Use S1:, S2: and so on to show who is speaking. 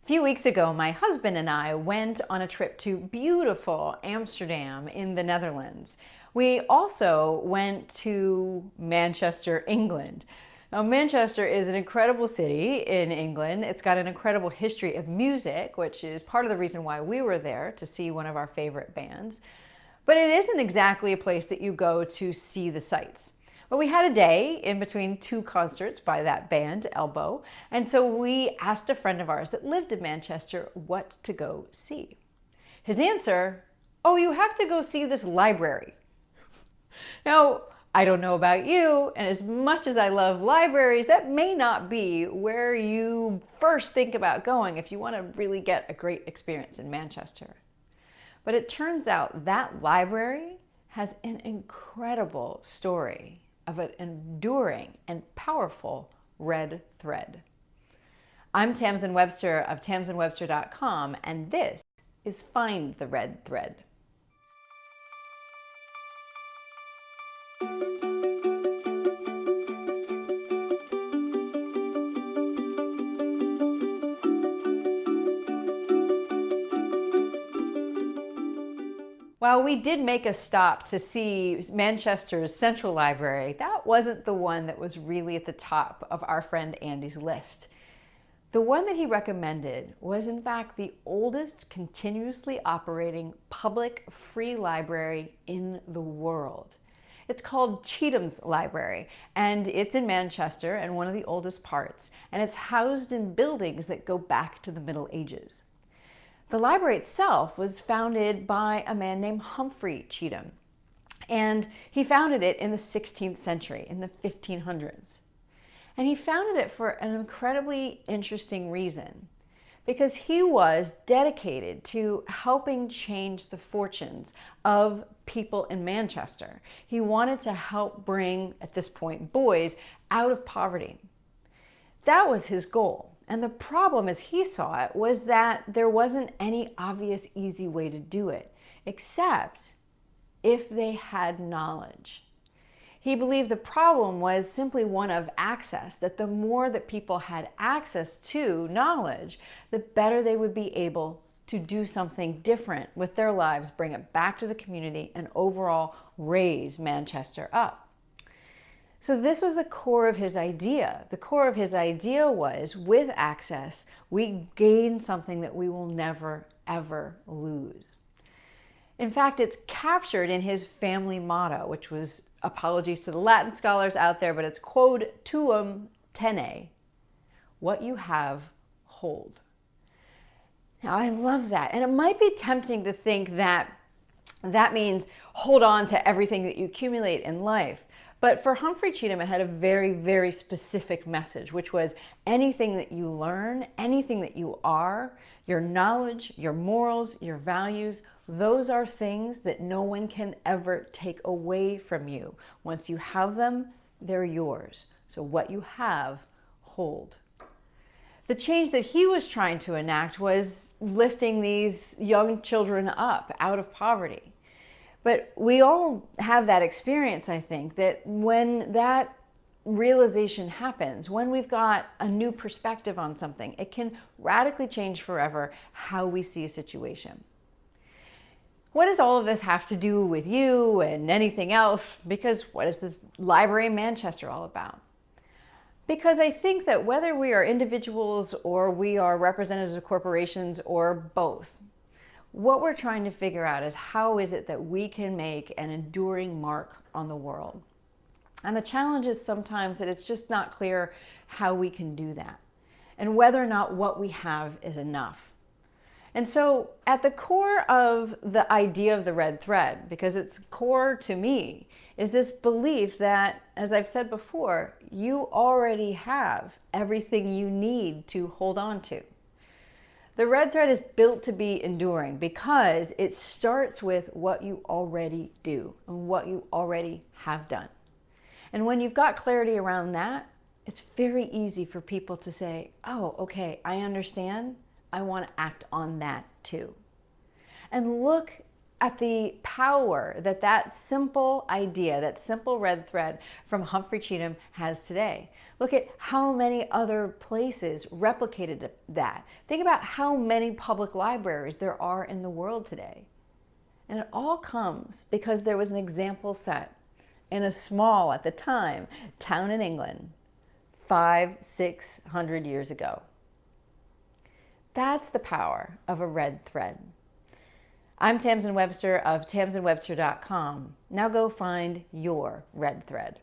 S1: A few weeks ago, my husband and I went on a trip to beautiful Amsterdam in the Netherlands. We also went to Manchester, England. Now, Manchester is an incredible city in England. It's got an incredible history of music, which is part of the reason why we were there, to see one of our favorite bands. But it isn't exactly a place that you go to see the sights. But we had a day in between two concerts by that band, Elbow, and so we asked a friend of ours that lived in Manchester what to go see. His answer, oh, you have to go see this library. Now, I don't know about you, and as much as I love libraries, that may not be where you first think about going if you want to really get a great experience in Manchester. But it turns out that library has an incredible story of an enduring and powerful red thread. I'm Tamsin Webster of tamsinwebster.com, and this is Find the Red Thread. While we did make a stop to see Manchester's Central Library, that wasn't the one that was really at the top of our friend Andy's list. The one that he recommended was in fact the oldest continuously operating public free library in the world. It's called Cheatham's Library, and it's in Manchester and one of the oldest parts, and it's housed in buildings that go back to the Middle Ages. The library itself was founded by a man named Humphrey Cheatham, and he founded it in the 16th century, in the 1500s. And he founded it for an incredibly interesting reason, because he was dedicated to helping change the fortunes of people in Manchester. He wanted to help bring, at this point, boys out of poverty. That was his goal. And the problem, as he saw it, was that there wasn't any obvious, easy way to do it, except if they had knowledge. He believed the problem was simply one of access, that the more that people had access to knowledge, the better they would be able to do something different with their lives, bring it back to the community, and overall raise Manchester up. So this was the core of his idea. The core of his idea was, with access, we gain something that we will never, ever lose. In fact, it's captured in his family motto, which was, apologies to the Latin scholars out there, but it's quod tuum tene, what you have, hold. Now, I love that. And it might be tempting to think that that means hold on to everything that you accumulate in life. But for Humphrey Cheatham, it had a very, very specific message, which was anything that you learn, anything that you are, your knowledge, your morals, your values, those are things that no one can ever take away from you. Once you have them, they're yours. So what you have, hold. The change that he was trying to enact was lifting these young children up out of poverty. But we all have that experience, I think, that when that realization happens, when we've got a new perspective on something, it can radically change forever how we see a situation. What does all of this have to do with you and anything else? Because what is this library in Manchester all about? Because I think that whether we are individuals or we are representatives of corporations or both, what we're trying to figure out is how is it that we can make an enduring mark on the world? And the challenge is sometimes that it's just not clear how we can do that and whether or not what we have is enough. And so at the core of the idea of the red thread, because it's core to me, is this belief that, as I've said before, you already have everything you need to hold on to. The red thread is built to be enduring because it starts with what you already do and what you already have done. And when you've got clarity around that, it's very easy for people to say, oh, okay, I understand. I want to act on that too. And look at the power that that simple idea, that simple red thread from Humphrey Cheatham has today. Look at how many other places replicated that. Think about how many public libraries there are in the world today. And it all comes because there was an example set in a small, at the time, town in England 500-600 years ago. That's the power of a red thread. I'm Tamsin Webster of tamsinwebster.com. Now go find your red thread.